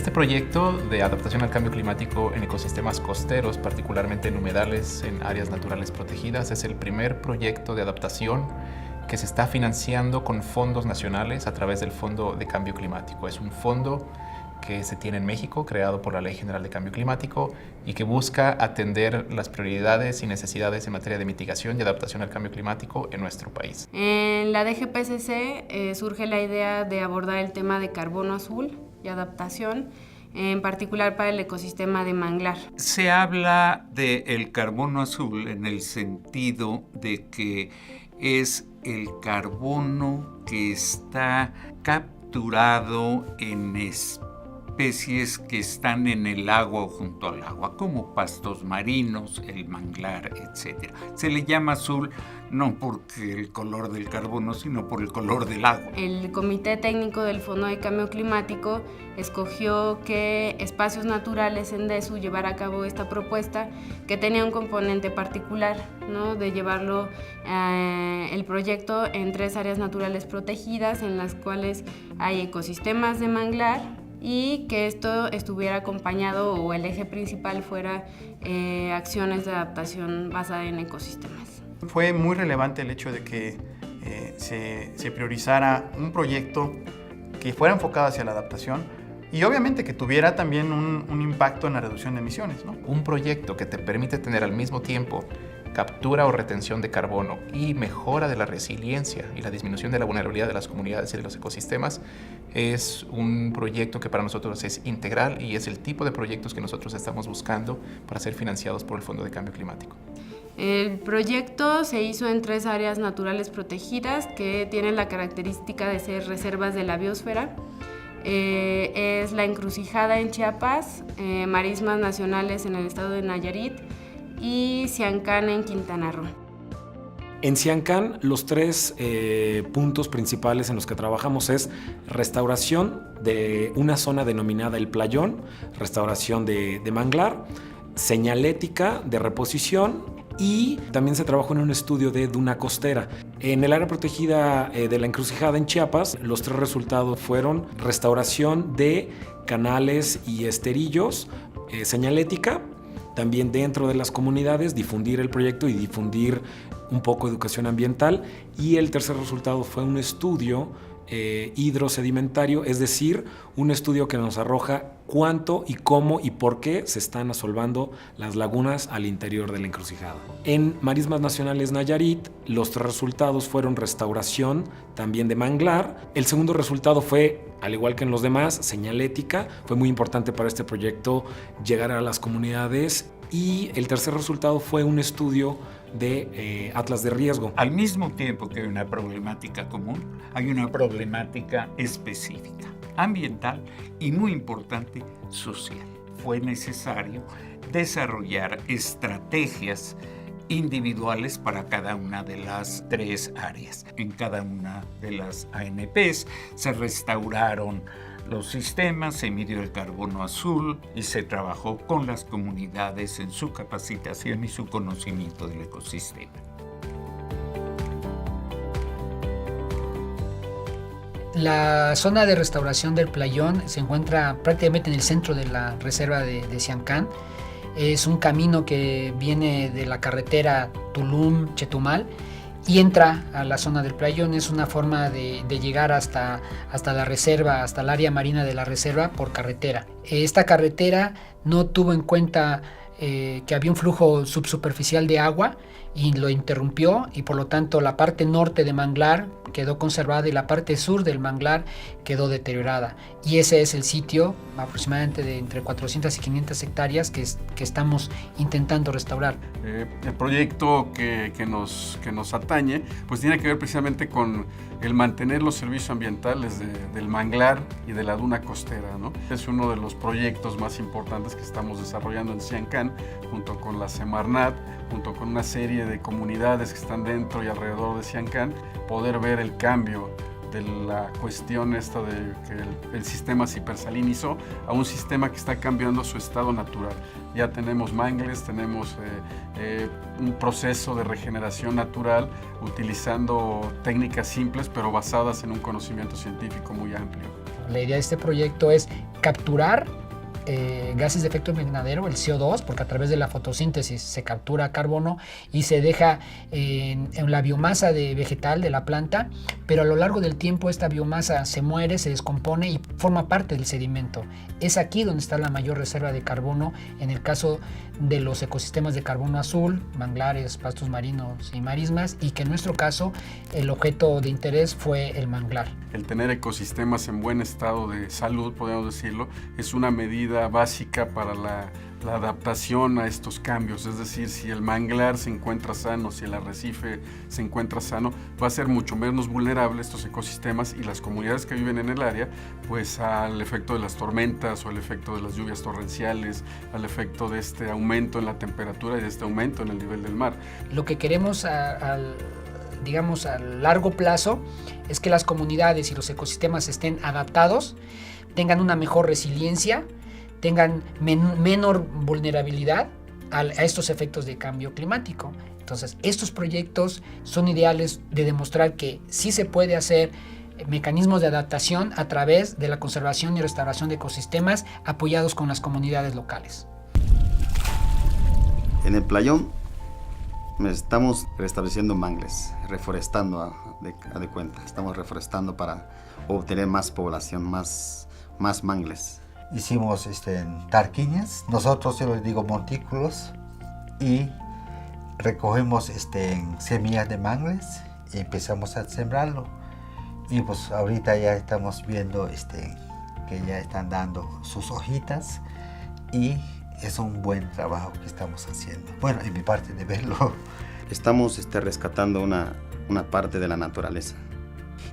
Este proyecto de adaptación al cambio climático en ecosistemas costeros, particularmente en humedales, en áreas naturales protegidas, es el primer proyecto de adaptación que se está financiando con fondos nacionales a través del Fondo de Cambio Climático. Es un fondo que se tiene en México, creado por la Ley General de Cambio Climático y que busca atender las prioridades y necesidades en materia de mitigación y adaptación al cambio climático en nuestro país. En la DGPCC surge la idea de abordar el tema de carbono azul y adaptación, en particular para el ecosistema de manglar. Se habla del carbono azul en el sentido de que es el carbono que está capturado en especies que están en el agua o junto al agua, como pastos marinos, el manglar, etc. Se le llama azul no porque el color del carbono, sino por el color del agua. El Comité Técnico del Fondo de Cambio Climático escogió que Espacios Naturales en DESU llevara a cabo esta propuesta que tenía un componente particular, ¿no? De llevarlo el proyecto en 3 áreas naturales protegidas en las cuales hay ecosistemas de manglar, y que esto estuviera acompañado o el eje principal fuera acciones de adaptación basada en ecosistemas. Fue muy relevante el hecho de que se priorizara un proyecto que fuera enfocado hacia la adaptación y obviamente que tuviera también un impacto en la reducción de emisiones, ¿no? Un proyecto que te permite tener al mismo tiempo captura o retención de carbono y mejora de la resiliencia y la disminución de la vulnerabilidad de las comunidades y de los ecosistemas es un proyecto que para nosotros es integral y es el tipo de proyectos que nosotros estamos buscando para ser financiados por el Fondo de Cambio Climático. El proyecto se hizo en 3 áreas naturales protegidas que tienen la característica de ser reservas de la biosfera. Es La Encrucijada en Chiapas, Marismas Nacionales en el estado de Nayarit y Siancán en Quintana Roo. En Siancán, los 3 puntos principales en los que trabajamos es restauración de una zona denominada El Playón, restauración de manglar, señalética de reposición y también se trabajó en un estudio de duna costera. En el área protegida de La Encrucijada en Chiapas, los 3 resultados fueron restauración de canales y esterillos, señalética, también dentro de las comunidades, difundir el proyecto y difundir un poco de educación ambiental. Y el tercer resultado fue un estudio hidrosedimentario, es decir, un estudio que nos arroja cuánto y cómo y por qué se están asolvando las lagunas al interior de la encrucijada. En Marismas Nacionales Nayarit, los 3 resultados fueron restauración también de manglar. El segundo resultado fue, al igual que en los demás, señalética. Fue muy importante para este proyecto llegar a las comunidades. Y el tercer resultado fue un estudio de atlas de riesgo. Al mismo tiempo que hay una problemática común, hay una problemática específica, ambiental y, muy importante, social. Fue necesario desarrollar estrategias individuales para cada una de las 3 áreas. En cada una de las ANPs se restauraron los sistemas, se midió el carbono azul y se trabajó con las comunidades en su capacitación y su conocimiento del ecosistema. La zona de restauración del Playón se encuentra prácticamente en el centro de la reserva de Siancán. Es un camino que viene de la carretera Tulum-Chetumal y entra a la zona del Playón. Es una forma de llegar hasta la reserva, hasta el área marina de la reserva por carretera. Esta carretera no tuvo en cuenta que había un flujo subsuperficial de agua y lo interrumpió, y por lo tanto la parte norte de manglar quedó conservada y la parte sur del manglar quedó deteriorada. Y ese es el sitio aproximadamente de entre 400 y 500 hectáreas que estamos intentando restaurar. El proyecto que nos atañe pues tiene que ver precisamente con el mantener los servicios ambientales del manglar y de la duna costera, ¿no? Es uno de los proyectos más importantes que estamos desarrollando en Siancán, junto con la Semarnat, junto con una serie de comunidades que están dentro y alrededor de Siancán, poder ver el cambio de la cuestión esta de que el sistema se hipersalinizó a un sistema que está cambiando su estado natural. Ya tenemos mangles, tenemos un proceso de regeneración natural utilizando técnicas simples pero basadas en un conocimiento científico muy amplio. La idea de este proyecto es capturar gases de efecto invernadero, el CO2, porque a través de la fotosíntesis se captura carbono y se deja en la biomasa vegetal de la planta, pero a lo largo del tiempo esta biomasa se muere, se descompone y forma parte del sedimento. Es aquí donde está la mayor reserva de carbono en el caso de los ecosistemas de carbono azul, manglares, pastos marinos y marismas, y que en nuestro caso el objeto de interés fue el manglar. El tener ecosistemas en buen estado de salud, podemos decirlo, es una medida básica para la adaptación a estos cambios. Es decir, si el manglar se encuentra sano, si el arrecife se encuentra sano, va a ser mucho menos vulnerable estos ecosistemas y las comunidades que viven en el área, pues al efecto de las tormentas o al efecto de las lluvias torrenciales, al efecto de este aumento en la temperatura y de este aumento en el nivel del mar. Lo que queremos digamos a largo plazo es que las comunidades y los ecosistemas estén adaptados, tengan una mejor resiliencia, tengan menor vulnerabilidad a estos efectos de cambio climático. Entonces, estos proyectos son ideales de demostrar que sí se puede hacer mecanismos de adaptación a través de la conservación y restauración de ecosistemas apoyados con las comunidades locales. En el playón estamos restableciendo mangles, reforestando a de cuenta. Estamos reforestando para obtener más población, más mangles. Hicimos tarquiñas, nosotros yo les digo montículos, y recogemos semillas de mangles y empezamos a sembrarlo. Y pues ahorita ya estamos viendo que ya están dando sus hojitas y es un buen trabajo que estamos haciendo. Bueno, en mi parte de verlo. Estamos rescatando una parte de la naturaleza.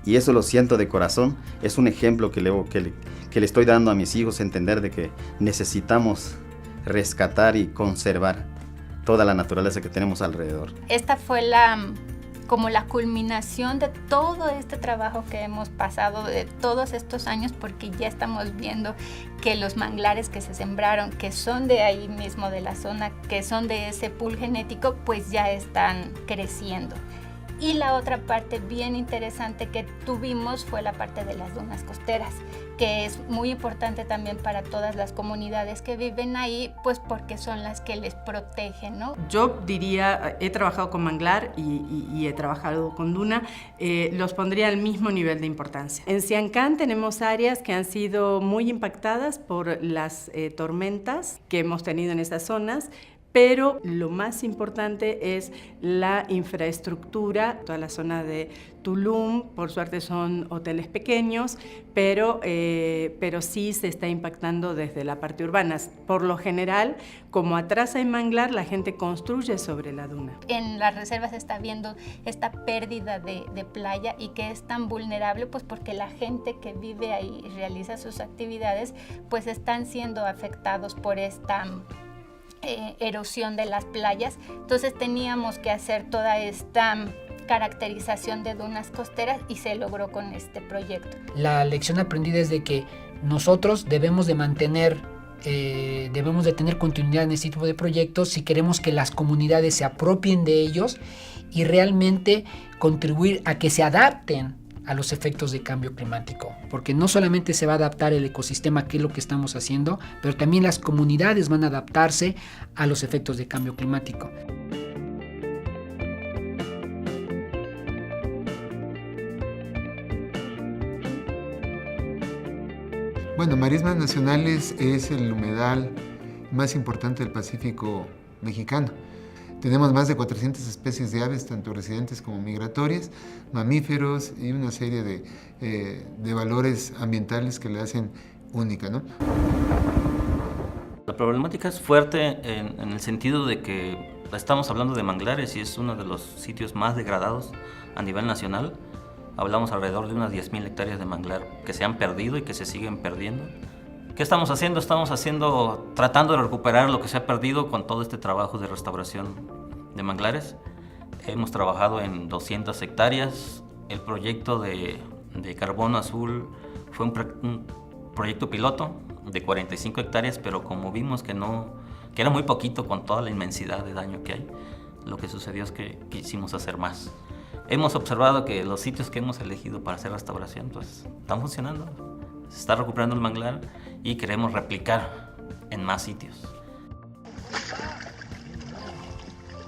Y eso lo siento de corazón. Es un ejemplo que le estoy dando a mis hijos, entender de que necesitamos rescatar y conservar toda la naturaleza que tenemos alrededor. Esta fue como la culminación de todo este trabajo que hemos pasado de todos estos años, porque ya estamos viendo que los manglares que se sembraron, que son de ahí mismo de la zona, que son de ese pool genético, pues ya están creciendo. Y la otra parte bien interesante que tuvimos fue la parte de las dunas costeras, que es muy importante también para todas las comunidades que viven ahí, pues porque son las que les protegen, ¿no? Yo diría, he trabajado con manglar y he trabajado con duna, los pondría al mismo nivel de importancia. En Siancán tenemos áreas que han sido muy impactadas por las tormentas que hemos tenido en esas zonas, pero lo más importante es la infraestructura. Toda la zona de Tulum, por suerte son hoteles pequeños, pero sí se está impactando desde la parte urbana. Por lo general, como atrás hay manglar, la gente construye sobre la duna. En las reservas se está viendo esta pérdida de playa y que es tan vulnerable, pues porque la gente que vive ahí y realiza sus actividades, pues están siendo afectados por esta erosión de las playas. Entonces teníamos que hacer toda esta caracterización de dunas costeras y se logró con este proyecto. La lección aprendida es de que nosotros debemos de tener continuidad en este tipo de proyectos si queremos que las comunidades se apropien de ellos y realmente contribuir a que se adapten a los efectos de cambio climático, porque no solamente se va a adaptar el ecosistema, que es lo que estamos haciendo, pero también las comunidades van a adaptarse a los efectos de cambio climático. Bueno, Marismas Nacionales es el humedal más importante del Pacífico mexicano. Tenemos más de 400 especies de aves, tanto residentes como migratorias, mamíferos y una serie de valores ambientales que la hacen única, ¿no? La problemática es fuerte en el sentido de que estamos hablando de manglares y es uno de los sitios más degradados a nivel nacional. Hablamos alrededor de unas 10.000 hectáreas de manglar que se han perdido y que se siguen perdiendo. ¿Qué estamos haciendo? Estamos tratando de recuperar lo que se ha perdido con todo este trabajo de restauración de manglares. Hemos trabajado en 200 hectáreas. El proyecto de Carbono Azul fue un proyecto piloto de 45 hectáreas, pero como vimos que era muy poquito con toda la inmensidad de daño que hay, lo que sucedió es que quisimos hacer más. Hemos observado que los sitios que hemos elegido para hacer restauración pues, están funcionando. Se está recuperando el manglar y queremos replicar en más sitios.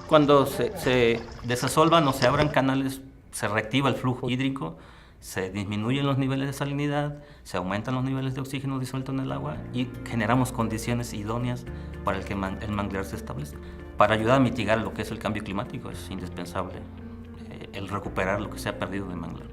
Cuando se desasolvan o se abran canales, se reactiva el flujo hídrico, se disminuyen los niveles de salinidad, se aumentan los niveles de oxígeno disuelto en el agua y generamos condiciones idóneas para que el manglar se establezca. Para ayudar a mitigar lo que es el cambio climático es indispensable el recuperar lo que se ha perdido de manglar.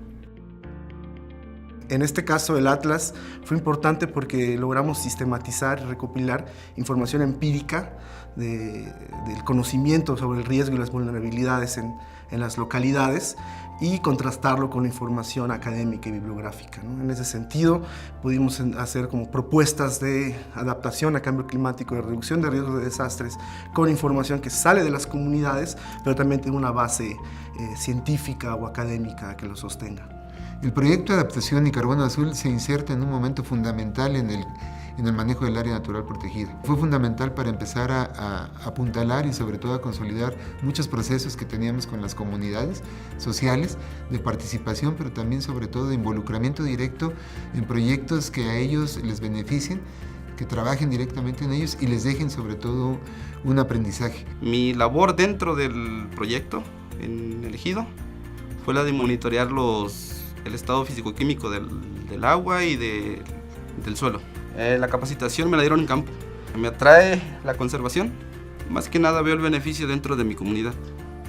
En este caso, el Atlas fue importante porque logramos sistematizar y recopilar información empírica del conocimiento sobre el riesgo y las vulnerabilidades en las localidades y contrastarlo con la información académica y bibliográfica, ¿no? En ese sentido, pudimos hacer como propuestas de adaptación a cambio climático, de reducción de riesgos de desastres, con información que sale de las comunidades, pero también tiene una base científica o académica que lo sostenga. El proyecto de adaptación y carbono azul se inserta en un momento fundamental en el manejo del área natural protegida. Fue fundamental para empezar a apuntalar y sobre todo a consolidar muchos procesos que teníamos con las comunidades sociales de participación, pero también sobre todo de involucramiento directo en proyectos que a ellos les beneficien, que trabajen directamente en ellos y les dejen sobre todo un aprendizaje. Mi labor dentro del proyecto en el ejido fue la de monitorear el estado físico-químico del agua y del suelo. La capacitación me la dieron en campo. Me atrae la conservación. Más que nada veo el beneficio dentro de mi comunidad.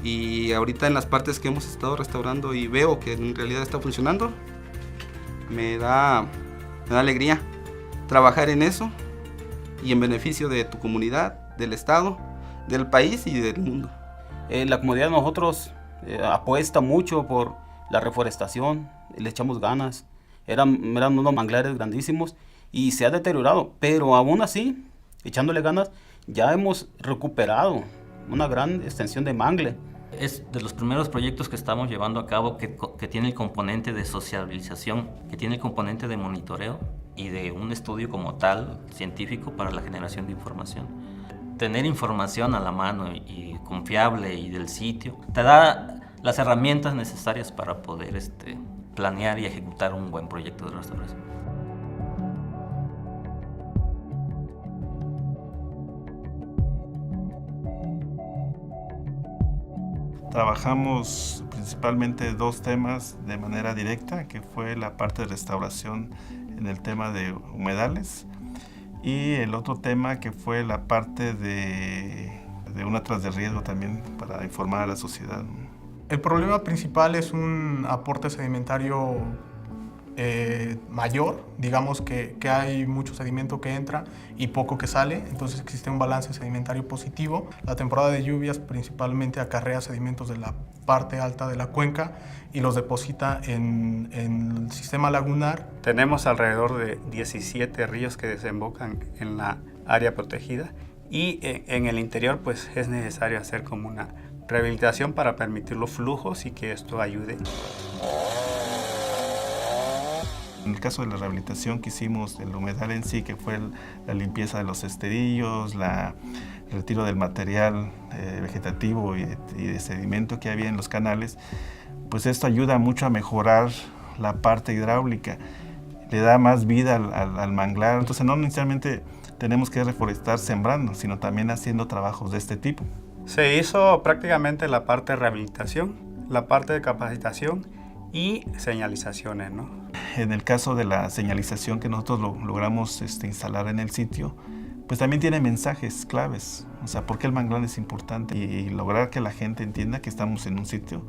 Y ahorita en las partes que hemos estado restaurando y veo que en realidad está funcionando, me da alegría trabajar en eso y en beneficio de tu comunidad, del estado, del país y del mundo. La comunidad de nosotros apuesta mucho por la reforestación, le echamos ganas. Eran unos manglares grandísimos y se ha deteriorado, pero aún así, echándole ganas, ya hemos recuperado una gran extensión de mangle. Es de los primeros proyectos que estamos llevando a cabo que tiene el componente de sociabilización, que tiene el componente de monitoreo y de un estudio como tal, científico, para la generación de información. Tener información a la mano y confiable y del sitio, te da las herramientas necesarias para poder planear y ejecutar un buen proyecto de restauración. Trabajamos principalmente dos temas de manera directa, que fue la parte de restauración en el tema de humedales y el otro tema que fue la parte de un atlas de riesgo también para informar a la sociedad. El problema principal es un aporte sedimentario mayor, digamos que hay mucho sedimento que entra y poco que sale, entonces existe un balance sedimentario positivo. La temporada de lluvias principalmente acarrea sedimentos de la parte alta de la cuenca y los deposita en el sistema lagunar. Tenemos alrededor de 17 ríos que desembocan en la área protegida y en el interior pues es necesario hacer como una rehabilitación para permitir los flujos y que esto ayude. En el caso de la rehabilitación que hicimos del humedal en sí, que fue la limpieza de los esterillos, el retiro del material vegetativo y de sedimento que había en los canales, pues esto ayuda mucho a mejorar la parte hidráulica, le da más vida al manglar. Entonces no necesariamente tenemos que reforestar sembrando, sino también haciendo trabajos de este tipo. Se hizo prácticamente la parte de rehabilitación, la parte de capacitación y señalizaciones, ¿no? En el caso de la señalización que nosotros logramos instalar en el sitio, pues también tiene mensajes claves, o sea, por qué el manglar es importante y lograr que la gente entienda que estamos en un sitio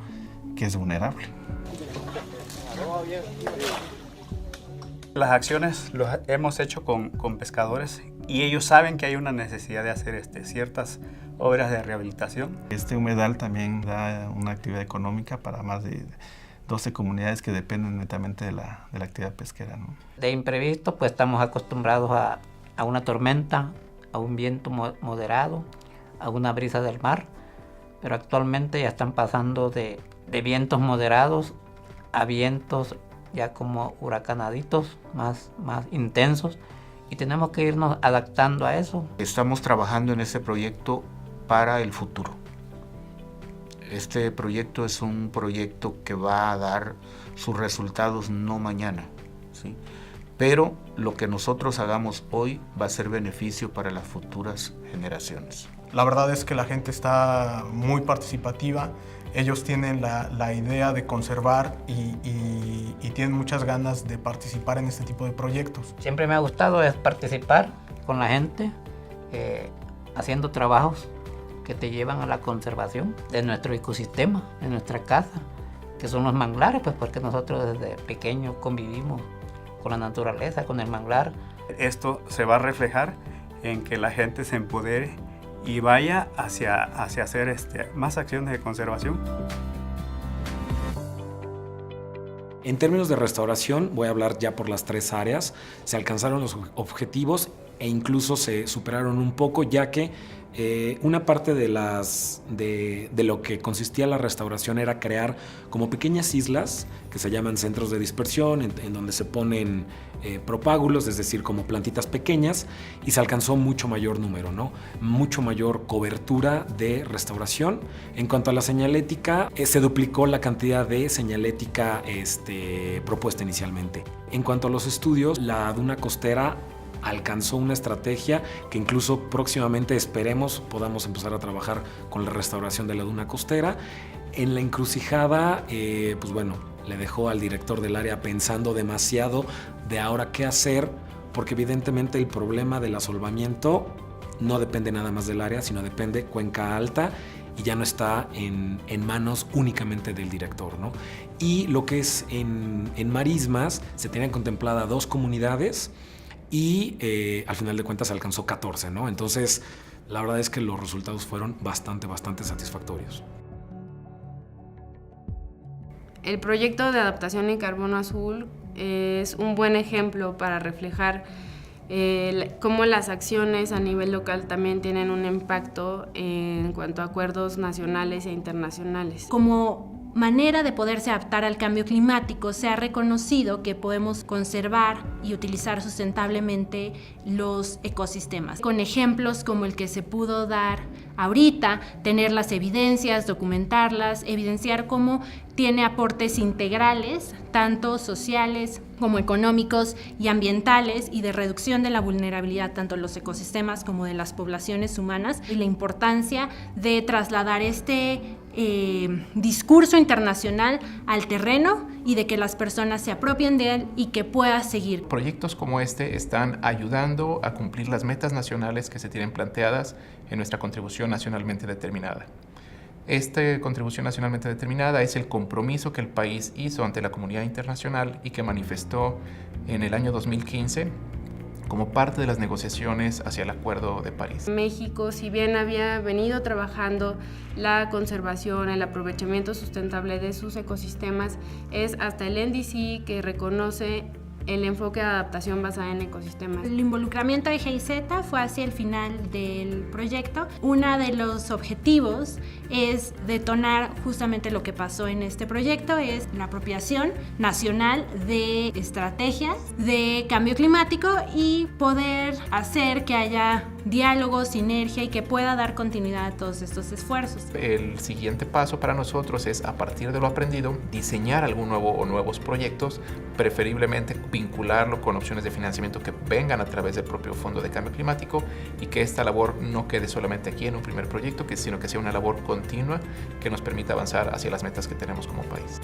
que es vulnerable. Las acciones las hemos hecho con pescadores y ellos saben que hay una necesidad de hacer ciertas obras de rehabilitación. Este humedal también da una actividad económica para más de 12 comunidades que dependen netamente de la actividad pesquera, ¿no? De imprevisto, pues estamos acostumbrados a una tormenta, a un viento moderado, a una brisa del mar, pero actualmente ya están pasando de vientos moderados a vientos ya como huracanaditos, más intensos, y tenemos que irnos adaptando a eso. Estamos trabajando en este proyecto para el futuro. Este proyecto es un proyecto que va a dar sus resultados no mañana, ¿sí? pero lo que nosotros hagamos hoy va a ser beneficio para las futuras generaciones. La verdad es que la gente está muy participativa, ellos tienen la idea de conservar y tienen muchas ganas de participar en este tipo de proyectos. Siempre me ha gustado es participar con la gente, haciendo trabajos que te llevan a la conservación de nuestro ecosistema, de nuestra casa, que son los manglares, pues porque nosotros desde pequeños convivimos con la naturaleza, con el manglar. Esto se va a reflejar en que la gente se empodere y vaya hacia hacer más acciones de conservación. En términos de restauración, voy a hablar ya por las 3 áreas. Se alcanzaron los objetivos e incluso se superaron un poco, ya que una parte de lo que consistía la restauración era crear como pequeñas islas que se llaman centros de dispersión, en donde se ponen propágulos, es decir, como plantitas pequeñas, y se alcanzó mucho mayor número, ¿no? Mucho mayor cobertura de restauración. En cuanto a la señalética, se duplicó la cantidad de señalética propuesta inicialmente. En cuanto a los estudios, la duna costera alcanzó una estrategia que incluso próximamente esperemos podamos empezar a trabajar con la restauración de la duna costera. En la encrucijada, pues bueno, le dejó al director del área pensando demasiado de ahora qué hacer, porque evidentemente el problema del asolvamiento no depende nada más del área, sino depende Cuenca Alta y ya no está en manos únicamente del director, ¿no? Y lo que es en marismas, se tenían contemplada 2 comunidades y al final de cuentas se alcanzó 14, ¿no? Entonces, la verdad es que los resultados fueron bastante satisfactorios. El proyecto de adaptación en carbono azul es un buen ejemplo para reflejar cómo las acciones a nivel local también tienen un impacto en cuanto a acuerdos nacionales e internacionales. Como manera de poderse adaptar al cambio climático, se ha reconocido que podemos conservar y utilizar sustentablemente los ecosistemas. Con ejemplos como el que se pudo dar ahorita, tener las evidencias, documentarlas, evidenciar cómo tiene aportes integrales, tanto sociales como económicos y ambientales, y de reducción de la vulnerabilidad tanto de los ecosistemas como de las poblaciones humanas, y la importancia de trasladar discurso internacional al terreno y de que las personas se apropien de él y que pueda seguir. Proyectos como este están ayudando a cumplir las metas nacionales que se tienen planteadas en nuestra contribución nacionalmente determinada. Esta contribución nacionalmente determinada es el compromiso que el país hizo ante la comunidad internacional y que manifestó en el año 2015 como parte de las negociaciones hacia el Acuerdo de París. México, si bien había venido trabajando la conservación, el aprovechamiento sustentable de sus ecosistemas, es hasta el NDC que reconoce el enfoque de adaptación basada en ecosistemas. El involucramiento de GIZ fue hacia el final del proyecto. Uno de los objetivos es detonar justamente lo que pasó en este proyecto, es la apropiación nacional de estrategias de cambio climático y poder hacer que haya diálogo, sinergia y que pueda dar continuidad a todos estos esfuerzos. El siguiente paso para nosotros es, a partir de lo aprendido, diseñar algún nuevo o nuevos proyectos, preferiblemente vincularlo con opciones de financiamiento que vengan a través del propio Fondo de Cambio Climático, y que esta labor no quede solamente aquí en un primer proyecto, sino que sea una labor continua que nos permita avanzar hacia las metas que tenemos como país.